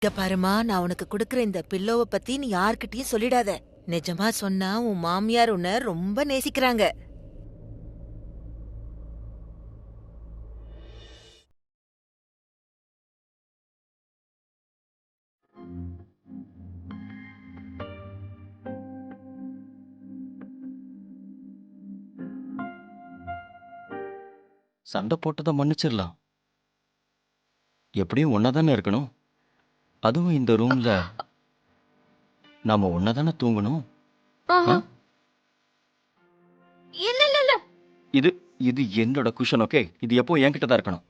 இங்க பாருமா, நான் உனக்கு குடுக்கற இந்த பில்லோவ பத்தி நீ யார்கிட்டயும் சொல்லிடாத. நிஜமா சொன்னா உன் மாமியார் உன்னை ரொம்ப நேசிக்கிறாங்க. சண்டை போட்டதை மன்னிச்சிடலாம். எப்படியும் ஒன்னா தானே இருக்கணும். அதுவும் இந்த ரூம்ல நாம ஒன்னா தானே தூங்கணும். ஆ? இல்ல இல்ல இல்ல. இது இது என்னோட குஷன். ஓகே, இது எப்போ என்கிட்ட தான் இருக்கணும்.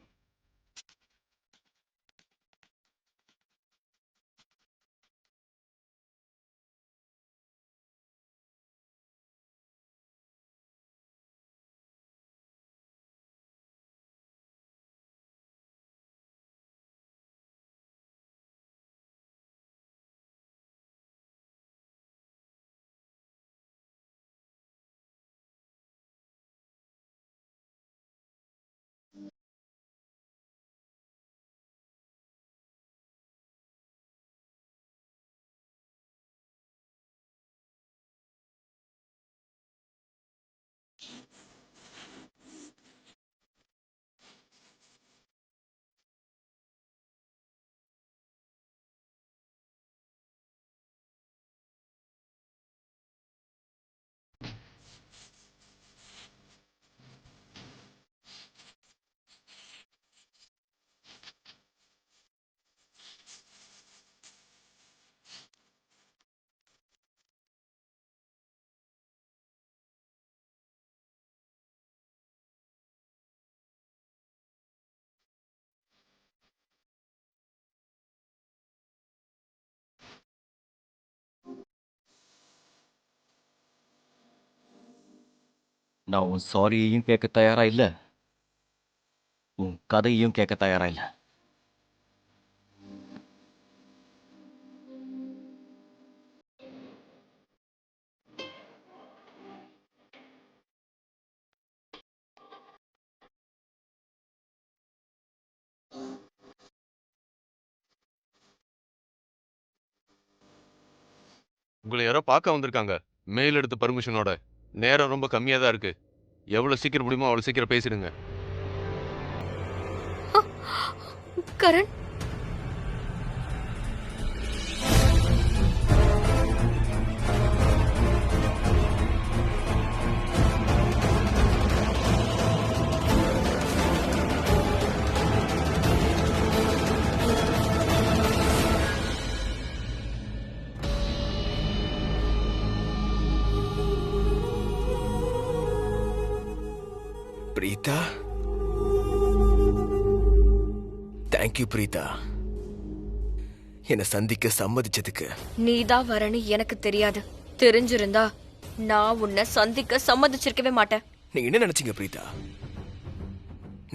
நான் உன் சாரியையும் கேட்க தயாரா இல்ல, உன் கதையையும் கேட்க தயாரா இல்ல. உங்களை யாரோ பார்க்க வந்திருக்காங்க. மெயில் எடுத்த பர்மிஷனோட. நேரம் ரொம்ப கம்மியா தான் இருக்கு. எவ்வளவு சீக்கிரம் முடியுமோ அவ்வளவு சீக்கிரம் பேசிடுங்க. கரண், பிரீதா, தேங்க்யூ பிரீதா, என்னை சந்திக்க சம்மதிச்சதுக்கு. நீதான் வரன்னு எனக்கு தெரியாது. தெரிஞ்சிருந்தா நான் உன்னை சந்திக்க சம்மதிச்சிருக்கவே மாட்டேன். நீங்க என்ன நினைச்சீங்க பிரீதா?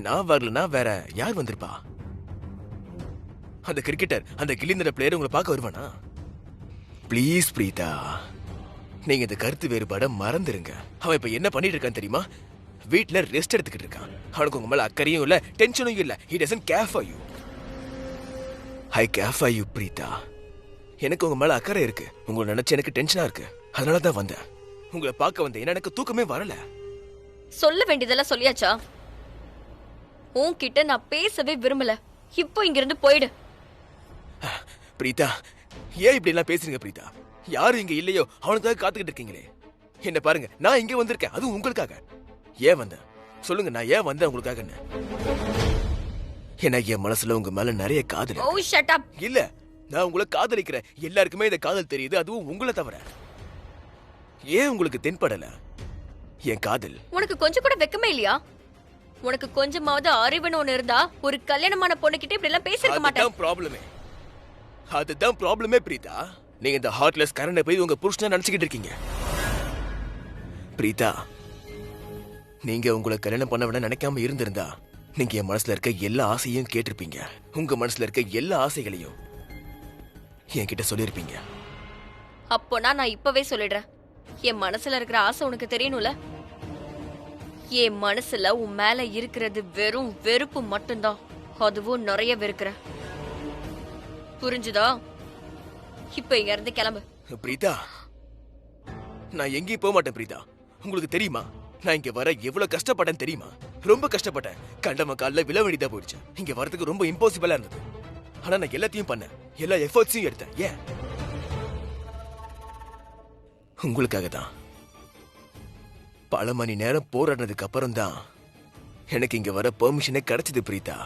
நான் வரலனா வேற யார் வந்திருப்பா? அந்த கிரிக்கெட்டர், அந்த கிளிந்தர பிளேயர் உங்களை பார்க்க வருவானா? ப்ளீஸ் பிரீதா, நீங்க இந்த கருத்து வேறுபாட மறந்துருங்க. அவன் இப்ப என்ன பண்ணிட்டு இருக்கான்னு தெரியுமா? வீட்ல ரெஸ்ட் எடுத்துக்கிட்டு இருக்கான். அவனுக்கு உங்க மேல அக்கறையும் இல்ல, டென்ஷனும் இல்ல. He doesn't care for you. I care for you Preetha. எனக்கு உங்க மேல அக்கறை இருக்கு. உங்களை நினைச்சு எனக்கு டென்ஷனா இருக்கு. அதனால தான் வந்தேன். உங்களை பார்க்க வந்தேன். ஏன்னா எனக்கு தூக்கமே வரல. சொல்ல வேண்டியதெல்லாம் சொல்லியாச்சா? உன்கிட்ட நான் பேசவே விரும்பல. இப்போ இங்க இருந்து போயிடு. பிரீதா, ஏன் இப்படி எல்லாம் பேசுறீங்க பிரீதா? யாரு இங்க இல்லையோ அவனுக்காக காத்துக்கிட்டு இருக்கீங்களே. என்ன பாருங்க, நான் இங்க வந்திருக்கேன், அதுவும் உங்களுக்காக. ஏன் வந்தேன் சொல்லுங்க? நான் ஏன் வந்தேன் உங்களுக்காக? என்ன என் மனசுல உங்க மேல நிறைய காதல். Oh shut up. இல்ல, நான் உங்களை காதலிக்கிறேன். எல்லாருக்குமே இந்த காதல் தெரியுது, அதுவும் உங்களை தவிர. ஏன் உங்களுக்கு தென்படல என் காதல்? உனக்கு கொஞ்சம் கூட வெக்கமே இல்லையா? உனக்கு கொஞ்சமாவது அறிவுன்னு ஒண்ணு இருந்தா ஒரு கல்யாணமான பொண்ணுகிட்ட இப்படி எல்லாம் பேசிருக்க மாட்டேன். அதுதான் ப்ராப்ளமே பிரீதா. நீங்க இந்த ஹார்ட்லெஸ் கரண்டை போய் உங்க புருஷனை நினைச்சுக்கிட்டு இருக்கீங்க. பிரீதா, நீங்க உங்களை கல்யாணம் பண்ண விட நினைக்காம இருந்திருந்தா நீங்க என் மனசுல இருக்க எல்லா ஆசையும் கேட்டிருப்பீங்க. உங்க மனசுல இருக்க எல்லா ஆசைகளையும் என்கிட்ட சொல்லிருப்பீங்க. அப்போனா நான் இப்பவே சொல்லிடுறேன். என் மனசுல இருக்கிற ஆசை உனக்கு தெரியணும்ல. என் மனசுல உன் மேல இருக்கிறது வெறும் வெறுப்பு மட்டும்தான். அதுவும் நிறைய வெறுக்கிற. புரிஞ்சுதா? இப்ப இங்க இருந்து கிளம்பு. பிரீதா, நான் எங்கேயும் போக மாட்டேன் பிரீதா. உங்களுக்கு தெரியுமா நான் இங்க வர எவ்வளவு கஷ்டப்பட்டேன் தெரியுமா? ரொம்ப கஷ்டப்பட்டேன். கண்டம கால்ல விழ வேண்டியதா போயிடுச்சு. இங்க வரதுக்கு ரொம்ப இம்பாசிபிளா இருந்தது. ஆனா நான் எல்லாத்தையும் பண்ணேன், எல்லா எஃபர்ட்ஸையும் எடுத்தேன். ஏன்? உங்களுக்காக தான். பல மணி நேரம் போராடினதுக்கு அப்புறம் தான் எனக்கு இங்க வர பெர்மிஷனே கிடைச்சது பிரீதா.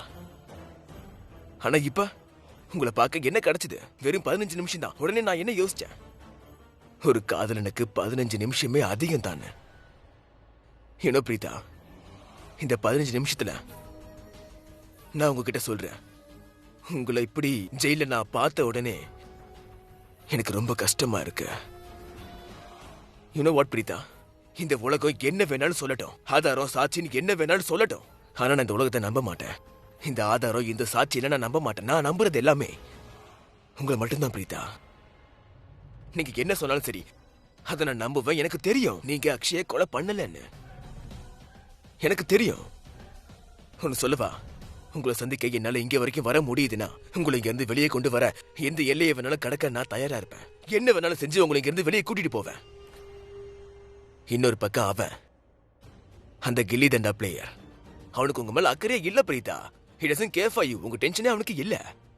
ஆனா இப்ப உங்களை பார்க்க என்ன கிடைச்சது? வெறும் 15 நிமிஷம் தான். உடனே நான் என்ன யோசிச்சேன்? ஒரு காதலனுக்கு 15 நிமிஷமே அதிகம் தானே. ஏனோ பிரீதா, இந்த 15 நிமிஷத்துல நான் உங்ககிட்ட சொல்றேன், உங்களை இப்படி ஜெயில நான் பார்த்த உடனே எனக்கு ரொம்ப கஷ்டமா இருக்கு. யூனோ வாட் பிரீதா, இந்த உலகம் என்ன வேணாலும் சொல்லட்டும், ஆதாரம் சாட்சின்னு என்ன வேணாலும் சொல்லட்டும், ஆனா நான் இந்த உலகத்தை நம்ப மாட்டேன். இந்த ஆதாரம் இந்த சாட்சியில நான் நம்ப மாட்டேன். நான் நம்புறது எல்லாமே உங்களை மட்டும்தான் பிரீதா. நீங்க என்ன சொன்னாலும் சரி, அதை நான் நம்புவேன். எனக்கு தெரியும் நீங்க அக்ஷய கொலை பண்ணலன்னு. எனக்கு தெரியும். ஒன்னு சொல்லவா, உங்களை சந்திக்க என்னால இங்க வரைக்கும் வர முடியுதுன்னா உங்களை இங்க இருந்து வெளியே கொண்டு வர எந்த எல்லையை வேணாலும் கடக்க நான் தயாரா இருப்பேன். என்ன வேணாலும் செஞ்சு உங்களை இங்க இருந்து வெளியே கூட்டிட்டு போவேன். இன்னொரு பக்கம் அவன் அந்த கில்லி தண்டா பிளேயர், அவனுக்கு உங்க மேல அக்கறையே இல்ல Preetha. He doesn't care for you. உங்க டென்ஷனே அவனுக்கு இல்ல.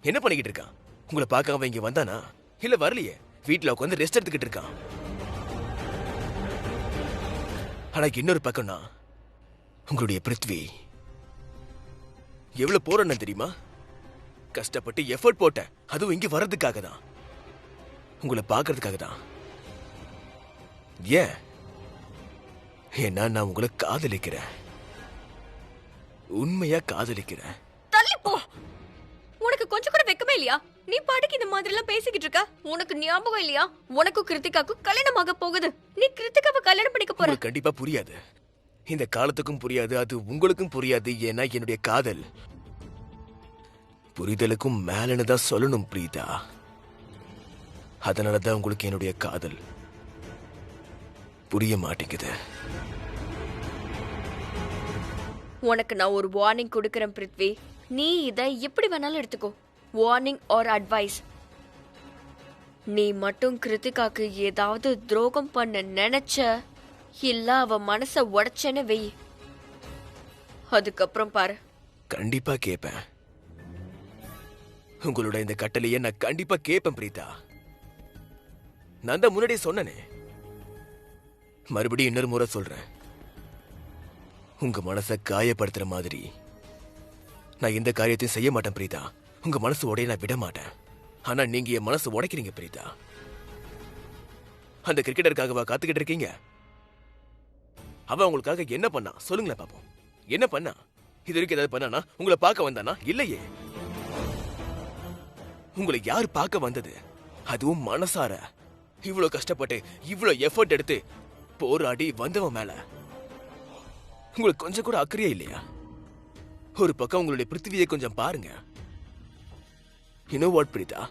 என்ன பண்ணிக்கிட்டு இருக்கான்? உங்களை பார்க்க அவன் இங்க வந்தானா? இல்ல வரலையே, வீட்டுல உட்காந்து ரெஸ்ட் எடுத்துக்கிட்டு இருக்கான். ஆனா இன்னொரு பக்கம்னா உங்களுடைய பிருத்வி எவ்வளவு போறேன்னு தெரியுமா? கஷ்டப்பட்டு எஃபர்ட் போட்டேன், அதுவும் இங்க வர்றதுக்காக தான், உங்களை பார்க்கறதுக்காக தான். ஏன்? ஏன்னா நான் உங்களை காதலிக்கிறேன், உண்மையா காதலிக்கிறேன். தள்ளி போ. உனக்கு கொஞ்சம் கூட வெக்கமே இல்லையா? நீ பாட்டுக்கு இந்த மாதிரி எல்லாம் பேசிக்கிட்டு இருக்க. உனக்கு ஞாபகம் இல்லையா? உனக்கும் கிருத்திகாக்கும் கல்யாணமாக போகுது. நீ கிருத்திகாவை கல்யாணம் பண்ணிக்க போற. உங்களுக்கு கண்டிப்பா புரியாது. இந்த காலத்துக்கும் புரியாது, அது உங்களுக்கும் புரியாது. ஏன்னா என்னுடைய காதல் புரிதலுக்கும் மேலன்னு தான் சொல்லணும் பிரீதா. அதனாலதான் உங்களுக்கு என்னுடைய காதல் புரிய மாட்டேங்குது. உனக்கு நான் ஒரு வார்னிங் கொடுக்கறேன் பிருத்வி. நீ இதை எப்படி வேணாலும் எடுத்துக்கோ. Warning or advice. நீ மட்டும் கிருத்திகாக்கு ஏதாவது துரோகம் பண்ண நினைச்ச, இல்ல அவ மனச உடைச்சேன்னு வெய், அதுக்கப்புறம் பாரு. கண்டிப்பா கேட்பேன். உங்களோட இந்த கட்டளையை நான் கண்டிப்பா கேட்பேன் பிரீதா. நான் தான் முன்னாடியே சொன்னனே, மறுபடியும் இன்னொரு முறை சொல்றேன். உங்க மனசை காயப்படுத்துற மாதிரி நான் எந்த காரியத்தையும் செய்ய மாட்டேன் பிரீதா. உங்க மனசு உடைய நான் விட மாட்டேன். ஆனா நீங்க என் மனசு உடைக்கிறீங்க பிரீதா. அந்த கிரிக்கெட்டருக்காகவா காத்துக்கிட்டு இருக்கீங்க? அவன் உங்களுக்காக என்ன பண்ணா சொல்லுங்களேன் பாப்போம். என்ன பண்ணா? இது வரைக்கும் ஏதாவது பண்ணானா? உங்களை பார்க்க வந்தானா? இல்லையே. உங்களை யாரு பார்க்க வந்தது? அதுவும் மனசார இவ்வளவு கஷ்டப்பட்டு இவ்வளவு எஃபர்ட் எடுத்து போராடி வந்தவன் மேல உங்களுக்கு கொஞ்சம் கூட அக்கறையே இல்லையா? ஒரு பக்கம் உங்களுடைய பிருத்திவியை கொஞ்சம் பாருங்க. You know what பிரீதா,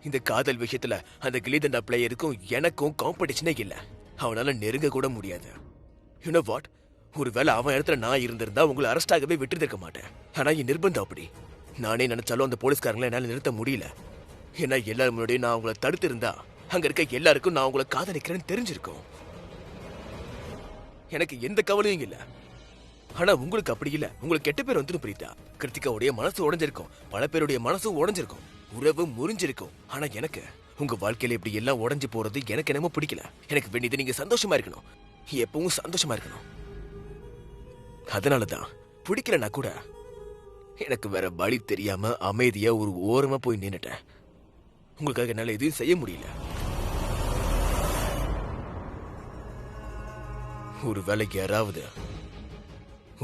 இந்த காதல் விஷயத்துல அந்த கிளிதண்டா பிளேயருக்கும் எனக்கும் காம்படிஷனே இல்ல. அவனால நெருங்க கூட முடியாது. You know what, ஒருவேளை அவன் இடத்துல நான் இருந்திருந்தா உங்களை அரெஸ்ட் ஆகவே விட்டுருக்க மாட்டேன். ஆனா என் நிர்பந்தம் அப்படி. நானே நினைச்சாலும் அந்த போலீஸ்காரங்களை என்னால நிறுத்த முடியல. ஏன்னா எல்லாரும் முன்னாடி நான் உங்களை தடுத்து இருந்தா அங்க இருக்க எல்லாருக்கும் நான் உங்களை காதலிக்கிறேன்னு தெரிஞ்சிருக்கும். எனக்கு எந்த கவலையும் இல்ல. ஆனா உங்களுக்கு அப்படி இல்ல. உங்களுக்கு கெட்ட பேர் வந்துடும் பிரீதா. கிருத்திகாவுடைய மனசு உடைஞ்சிருக்கும், பல பேருடைய மனசும் உடைஞ்சிருக்கும், உறவு முறிஞ்சிருக்கும். ஆனா எனக்கு உங்க வாழ்க்கையில இப்படி எல்லாம் உடைஞ்சு போறது எனக்கு என்னமோ பிடிக்கல. எனக்கு வேண்டியது நீங்க சந்தோஷமா இருக்கணும், எப்பவும் சந்தோஷமா இருக்கணும். அதனாலதான் பிடிக்கலன்னா கூட எனக்கு வேற வழி தெரியாம அமைதியா ஒரு ஓரமா போய் நின்னுட்டேன். உங்களுக்காக என்னால எதையும் செய்ய முடியல. ஒரு வேலைக்கு யாராவது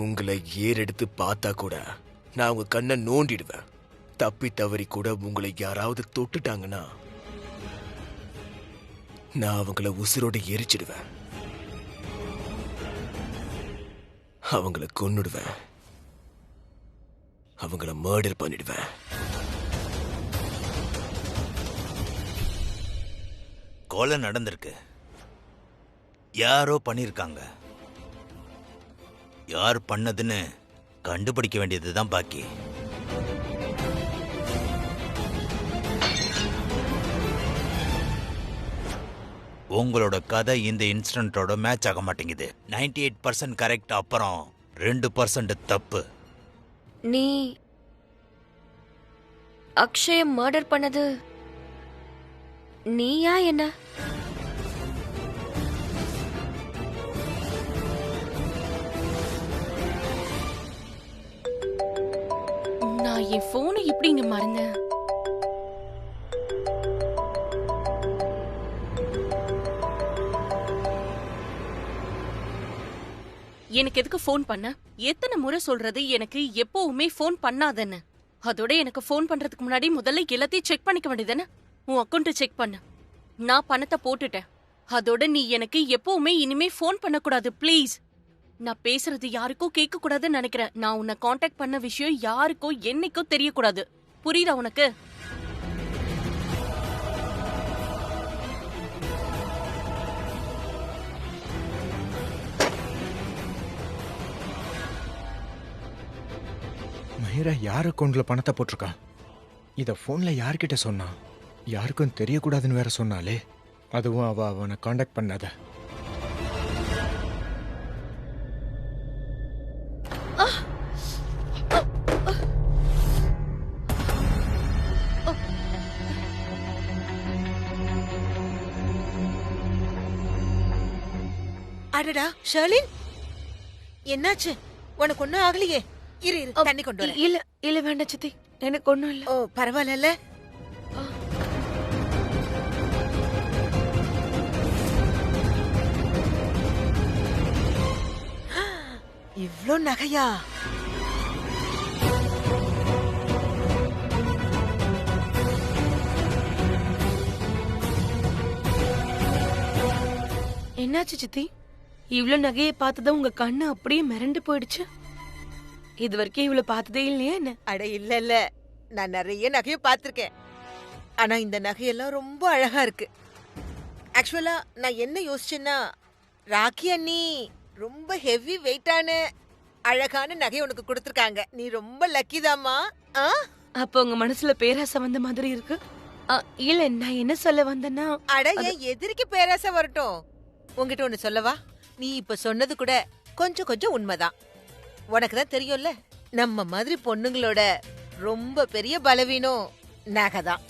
உங்களை ஏறெடுத்து பார்த்தா கூட நான் உங்க கண்ணை நோண்டிடுவேன். தப்பி தவறி கூட உங்களை யாராவது தொட்டுட்டாங்கன்னா நான் அவங்கள உசுரோட எரிச்சிடுவேன், அவங்கள கொன்னுடுவேன், அவங்கள மர்டர் பண்ணிடுவேன். கொலை நடந்திருக்கு, யாரோ பண்ணிருக்காங்க. யார் பண்ணதுன்னு கண்டுபிடிக்க வேண்டியதுதான் பாக்கி. உங்களோட கதை இந்த இன்சிடென்ட்டோட மேட்ச் ஆக மாட்டேங்குது. 98% கரெக்ட், அப்புறம் 2% தப்பு. நீ அக்ஷய மர்டர் பண்ணது நீயா என்ன? நான் என் போனை எப்படி இங்க மறந்தேன்? எனக்கு எதுக்கு ஃபோன் பண்ண? எத்தனை முறை சொல்றது எனக்கு எப்பவுமே ஃபோன் பண்ணாதன்னு? அதோட எனக்கு ஃபோன் பண்றதுக்கு முன்னாடி முதல்ல எல்லாத்தையும் செக் பண்ணிக்க வேண்டியதானே? உன் அக்கௌண்ட் செக் பண்ண. நான் பணத்தை போட்டுட்டேன். அதோட நீ எனக்கு எப்பவுமே இனிமே ஃபோன் பண்ணக்கூடாது ப்ளீஸ். நான் பேசுறது யாருக்கும் கேட்க கூடாதுன்னு நினைக்கிறேன். நான் உன்னை காண்டாக்ட் பண்ண விஷயம் யாருக்கோ என்னைக்கோ தெரியக்கூடாது. புரியுதா உனக்கு? மஹிரா யார் அக்கௌண்ட்ல பணத்தை போட்டிருக்கா? இத போன்ல யார்கிட்ட சொன்னா? யாருக்கும் தெரியக்கூடாதுன்னு வேற சொன்னாலே. அதுவும் அவனை காண்டாக்ட் பண்ணாத. அடடா ஷர்லின், என்னாச்சு? உனக்கு ஒன்னும் ஆகலையே? இரு இரு, தண்ணி கொண்டு வரேன். இல்ல இல்ல வேண்டாம் சித்தி, எனக்கு ஒண்ணும் இல்ல. ஓ பரவாயில்ல. இவ்ளோ நகையா? என்னாச்சு சித்தி? இவ்ளோ நகையை பார்த்ததும் உங்க கண்ணு அப்படியே மிரண்டு போயிடுச்சு. இது வரைக்கும் இவ்வளவு பார்த்ததே இல்லையா என்ன? அட இல்ல இல்ல, நான் நிறைய நகையை பார்த்திருக்கேன். ஆனா இந்த நகையெல்லாம் ரொம்ப அழகா இருக்கு. ஆக்சுவலா நான் என்ன யோசிச்சேன்னா, ராக்கி அண்ணி ரொம்ப ஹெவி வெயிட்டான அழகான நகை உனக்கு கொடுத்துருக்காங்க. நீ ரொம்ப லக்கி தாம்மா. அப்ப உங்க மனசுல பேராசை வந்த மாதிரி இருக்கு. இல்ல, நான் என்ன சொல்ல வந்தேன்னா, அட என் எதிரிக்கு பேராசை வரட்டும். உங்ககிட்ட ஒண்ணு சொல்லவா? நீ இப்ப சொன்னது கூட கொஞ்சம் கொஞ்சம் உண்மைதான். உனக்கு தான் தெரியும்ல, நம்ம மாதிரி பொண்ணுங்களோட ரொம்ப பெரிய பலவீனம் நகை தான்.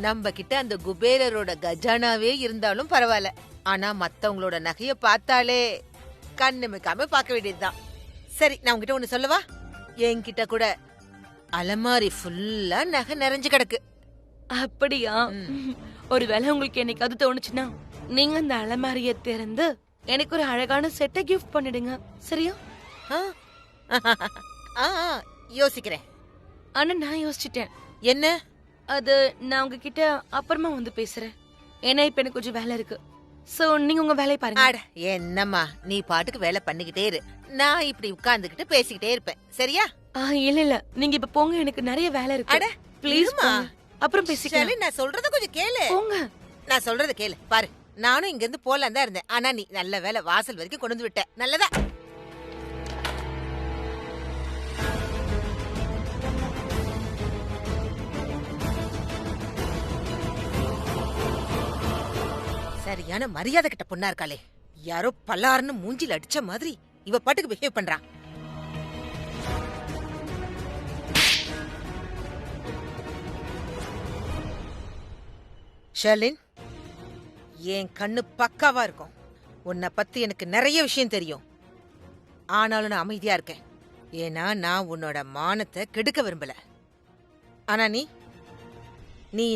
நம்ம கிட்ட அந்த குபேரரோட கஜானாவே இருந்தாலும் பரவாயில்ல, ஆனா மத்தவங்களோட நகைய பார்த்தாலே கண்ணுமிக்காம பார்க்க வேண்டியதுதான். சரி, நான் உங்ககிட்ட ஒண்ணு சொல்லவா? என்கிட்ட கூட அலமாரி ஃபுல்லா நகை நிறைஞ்சு கிடக்கு. அப்படியா? ஒருவேளை உங்களுக்கு என்னைக்காவது தோணுச்சுன்னா நீங்க அந்த அலமாரிய திறந்து எனக்கு ஒரு அழகான செட்டை கிஃப்ட் பண்ணிடுங்க, சரியா? யோசிக்கிறேன். ஆனா நான் யோசிச்சிட்டேன். என்ன? அது நான் உங்ககிட்ட அப்புறமா வந்து பேசுறேன். ஏன்னா இப்ப எனக்கு கொஞ்சம் வேலை இருக்கு. சோ நீங்க உங்க வேலையை பாருங்க. அட என்னம்மா, நீ பாட்டுக்கு வேலை பண்ணிக்கிட்டே இரு. நான் இப்படி உட்கார்ந்துகிட்டு பேசிக்கிட்டே இருப்பேன், சரியா? இல்ல இல்ல, நீங்க இப்ப போங்க, எனக்கு நிறைய வேலை இருக்கு. அட ப்ளீஸ் இருமா. அப்புறம் பேசிக்கலாம். நான் சொல்றத கொஞ்சம் கேளு. போங்க. நான் சொல்றத கேளு. பாரு, நானும் இங்க இருந்து போலாம் தான் இருந்தேன். ஆனா நீ நல்ல வேலை வாசல் வரைக்கும் கொண்டு வந்து விட்ட. நல்லதா? சரியான மரியாதை கிட்ட பொண்ணா இருக்காளே. யாரோ பல்லாருன்னு மூஞ்சில அடிச்ச மாதிரி இவ பாட்டுக்கு பிஹேவ் பண்றா. ஷர்லின், என் கண்ணு பக்காவா இருக்கும். உன்னை பத்தி எனக்கு நிறைய விஷயம் தெரியும். ஆனாலும் நான் அமைதியா இருக்கேன். ஏன்னா நான் உன்னோட மானத்தை கெடுக்க விரும்பல. ஆனா நீ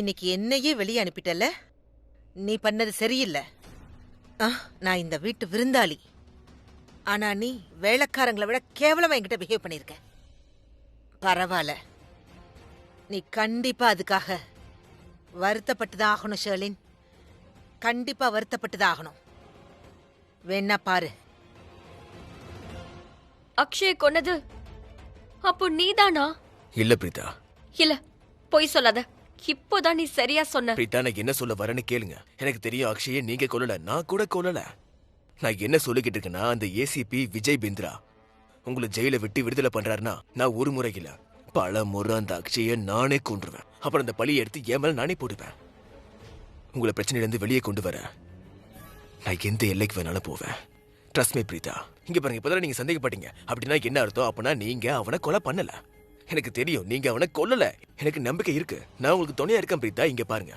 இன்னைக்கு என்னையே வெளியே அனுப்பிட்டல. நீ பண்ணது சரியில்லை. நான் இந்த வீட்டு விருந்தாளி. ஆனா நீ வேலைக்காரங்களை விட கேவலமா என்கிட்ட பிஹேவ் பண்ணிருக்க. பரவாயில்ல, நீ கண்டிப்பா அதுக்காக வருத்தப்பட்டுதான் ஆகணும் ஷர்லின். கண்டிப்பா வருத்தப்பட்டுதான் ஆகணும். வேணா பாரு. அக்ஷய் கொன்னது அப்போ நீதானா? இல்ல பிரீதா. இல்ல, பொய் சொல்லாத. இப்போதான் நீ சரியா சொன்ன. பிரீதா, நான் என்ன சொல்ல வரேன்னு கேளுங்க. எனக்கு தெரியும் அக்ஷயை நீங்க கொல்லல, நான் கூட கொல்லல. நான் என்ன சொல்லிக்கிட்டு இருக்கேன்னா, அந்த ஏசிபி விஜய் பிந்த்ரா உங்களை ஜெயில விட்டு விடுதலை பண்றாருன்னா, நான் ஒரு முறை இல்ல பல முறை அந்த அக்ஷயை நானே கொன்றுவேன். அப்புறம் அந்த பழியை எடுத்து என் மேல நானே போடுவேன். உங்களை பிரச்சனையில இருந்து வெளியே கொண்டு வர நான் எந்த எல்லைக்கு வேணாலும் போவேன். Trust me Preetha. இங்க பாருங்க, இப்பதான் நீங்க சந்தேகப்பட்டீங்க. அப்படின்னா என்ன அர்த்தம்? அப்பனா நீங்க அவனை கொலை பண்ணல. எனக்கு தெரியும் நீங்க அவனை கொல்லல. எனக்கு நம்பிக்கை இருக்கு. நான் உங்களுக்கு துணையா இருக்கேன் பிரீதா. இங்க பாருங்க,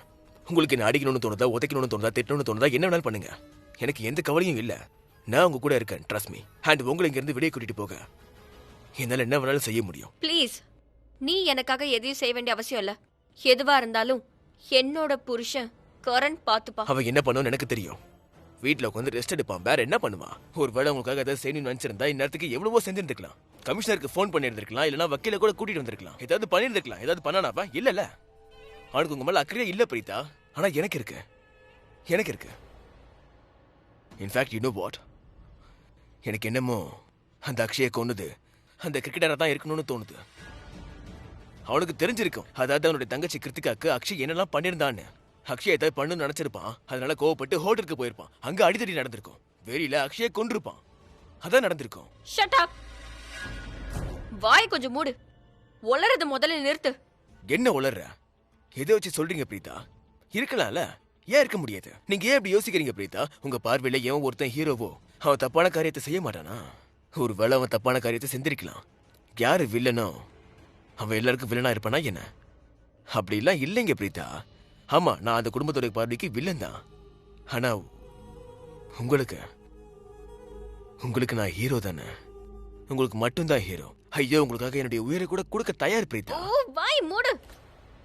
உங்களுக்கு என்ன அடிக்கணும்னு தோணுதா, உதைக்கணும்னு தோணுதா, திட்டணும்னு தோணுதா, என்ன வேணாலும் பண்ணுங்க. எனக்கு எந்த கவலையும் இல்ல. நான் உங்க கூட இருக்கேன். Trust me. அண்ட் உங்களை இங்க இருந்து வெளியே கூட்டிட்டு போக என்னால என்ன வேணாலும் செய்ய முடியும். ப்ளீஸ், நீ எனக்காக எதையும் செய்ய வேண்டிய அவசியம் இல்ல. எதுவா இருந்தாலும் என்னோட புருஷன் கரண் பாத்துப்பா. அவன் என்ன பண்ணுவான்னு எனக்கு தெரியும். வீட்டுல உட்காந்து ரெஸ்ட் எடுப்பான். வேற என்ன பண்ணுவான்? ஒரு வேளை உங்களுக்காக ஏதாவது செய்யணும்னு நினைச்சிருந்தா இந்நேரத்துக்கு எவ்வளவோ செஞ்சிருந்துக்கலாம். கமிஷனருக்கு ஃபோன் பண்ணியிருந்திருக்கலாம், இல்லைன்னா வக்கீல கூட கூட்டிட்டு வந்திருக்கலாம். ஏதாவது பண்ணியிருந்திருக்கலாம். ஏதாவது பண்ணானாப்பா? இல்ல அவனுக்கு உங்க மேல அக்கறையா இல்ல பிரீதா. ஆனா எனக்கு இருக்கு. எனக்கு இருக்கு. இன்ஃபேக்ட் யூ நோ வாட், எனக்கு என்னமோ அந்த அக்ஷயை கொன்னுது அந்த கிரிக்கெட்டரா தான் இருக்கணும்னு தோணுது. அவனுக்கு தெரிஞ்சிருக்கும், அதாவது அவனுடைய தங்கச்சி கிருத்திகாக்கு அக்ஷய் என்னெல்லாம் பண்ணியிருந்தான்னு. அக்ஷய் ஏதாவது பண்ணு நினைச்சிருப்பான். அதனால கோவப்பட்டு ஹோட்டலுக்கு போயிருப்பான். அங்க அடிதடி நடந்திருக்கும். வெளியில அக்ஷயை கொன்றிருப்பான். அதான் நடந்திருக்கும். Shut up. வாய் கொஞ்சம் மூடு. உளறத முதல்ல நிறுத்து. என்ன உளற? எதை வச்சு சொல்றீங்க பிரீதா? இருக்கலாம்ல, ஏன் இருக்க முடியாது? நீங்க ஏன் இப்படி யோசிக்கிறீங்க பிரீதா? உங்க பார்வையில ஏன் ஒருத்தன் ஹீரோவோ அவன் தப்பான காரியத்தை செய்ய மாட்டானா? ஒரு வேளை அவன் தப்பான காரியத்தை செஞ்சிருக்கலாம். யாரு வில்லனோ அவன் எல்லாருக்கும் வில்லனா இருப்பானா என்ன? அப்படிலாம் இல்லைங்க பிரீதா. ஆமா, நான் அந்த குடும்பத்தோட பார்வைக்கு வில்லன் தான். ஆனா உங்களுக்கு உங்களுக்கு நான் ஹீரோ தானே. உங்களுக்கு மட்டும்தான் ஹீரோ. ஐயோ, உங்களுக்காக என்னுடைய உயிரை கூட கொடுக்க தயார் பிரீதா. ஓ, வாய் மூடு.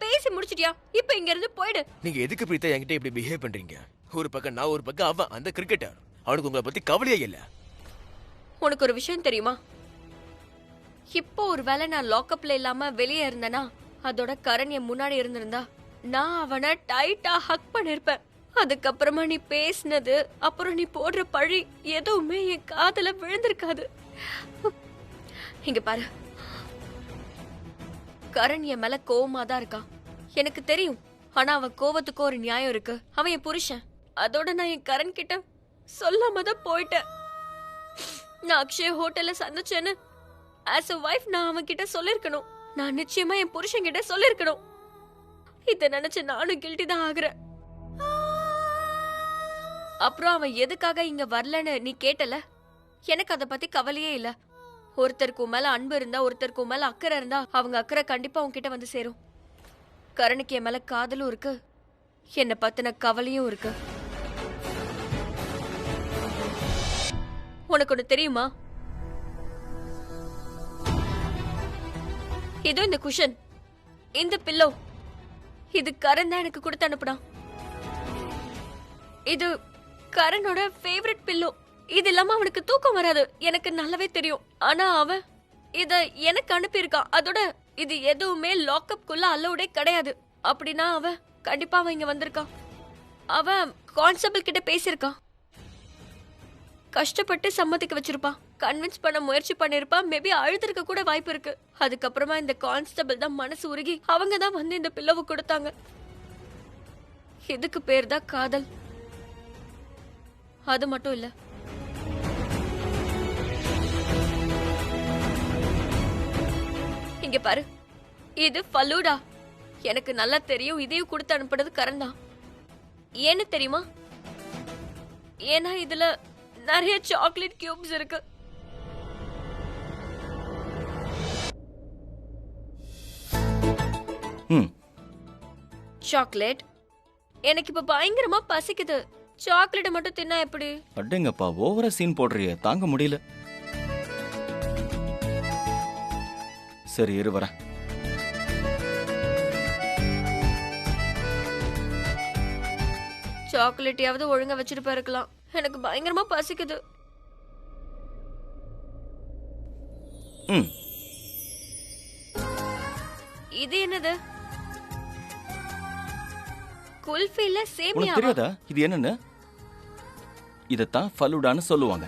பேசி முடிச்சிட்டியா? இப்ப இங்க இருந்து போயிடு. நீங்க எதுக்கு பிரீதா என்கிட்ட இப்படி பிஹேவ் பண்றீங்க? ஒரு பக்கம் நான், ஒரு பக்கம் அவன். அந்த கிரிக்கெட்டர் அவனுக்கு உங்களை பத்தி கவலையே இல்ல. உனக்கு ஒரு விஷயம் தெரியுமா? இப்போ ஒரு வேளை நான் லாக்அப்ல இல்லாம வெளியே இருந்தேனா, அதோட கரண் என் முன்னாடி இருந்திருந்தா நான் அவனை டைட்டா ஹக் பண்ணிருப்பேன். அதுக்கப்புறமா நீ பேசினது, அப்புறம் நீ போடுற பழி எதுவுமே என் காதுல விழுந்திருக்காது. இங்க பாரு, கரண் என் மேல கோவமா தான் இருக்கான், எனக்கு தெரியும். ஆனா அவன் கோவத்துக்கு ஒரு நியாயம் இருக்கு. அவன் என் புருஷன். அதோட நான் என் கரண் கிட்ட சொல்லாம தான் போயிட்டேன். நான் அக்ஷய் ஹோட்டல்ல சந்திச்சேன்னு ஆஸ் a wife நான் அவன் கிட்ட சொல்லிருக்கணும். நான் நிச்சயமா என் புருஷன் கிட்ட சொல்லிருக்கணும். இத நினைச்சு நானும் கில்ட்டி தான் ஆகுறேன். அப்புறம் அவன் எதுக்காக இங்க வரலன்னு நீ கேட்டல, எனக்கு அத பத்தி கவலையே இல்ல. ஒருத்தருக்கு மேல அன்பு இருந்தா, ஒருத்தருக்கு மேல அக்கறை இருந்தா, அவங்க அக்கறை கண்டிப்பா உன்கிட்ட வந்து சேரும். கரணுக்கு என் மேல காதலும் இருக்கு, என்ன பத்தின கவலையும் இருக்கு. உனக்கு ஒண்ணு தெரியுமா? இதோ இந்த குஷன், இந்த பில்லோ, இது கரண் தான் எனக்கு கொடுத்து அனுப்புனான். இது கரணோட ஃபேவரட் பில்லோ. இது இல்லாம அவனுக்கு தூக்கம் வராது, எனக்கு நல்லாவே தெரியும். ஆனா அவன் இத எனக்கு அனுப்பியிருக்கான். அதோட இது எதுவுமே லாக்அப் குள்ள அலோடே கிடையாது. அப்படின்னா அவன் கண்டிப்பா அவன் இங்க வந்திருக்கான். அவன் கான்ஸ்டபிள் கிட்ட பேசியிருக்கான். கஷ்டப்பட்டு சம்மதிக்க வச்சிருப்பான். கன்வின்ஸ் பண்ண முயற்சி பண்ணிருப்பான். மேபி அழுதுருக்க கூட வாய்ப்பு இருக்கு. அதுக்கப்புறமா இந்த கான்ஸ்டபிள் தான் மனசு உருகி அவங்க தான் வந்து இந்த பில்லோவை கொடுத்தாங்க. இதுக்கு பேர் தான் காதல். அது மட்டும் இல்ல, இங்க பாரு, இது ஃபலூடா. எனக்கு நல்லா தெரியும், இதையும் கொடுத்து அனுப்புறது கரண் தான். ஏன்னு தெரியுமா? ஏன்னா இதுல நிறைய சாக்லேட் கியூப்ஸ் இருக்கு. சாக்லேட். எனக்கு இப்ப பயங்கரமா பசிக்குது. சாக்லேட் மட்டும் தின்னா எப்படி? அடேங்கப்பா, ஓவரா சீன் போடுறிய, தாங்க முடியல. சரி, இரு வரேன். சாக்லேட்டையாவது ஒழுங்கா வச்சுட்டு போயிருக்கலாம். எனக்கு பயங்கரமா பசிக்குது. இது என்னது? குல்ஃபில சேமியா. உனக்கு தெரியாதா இது என்னன்னு? இதத்தான் ஃபலூடான்னு சொல்லுவாங்க.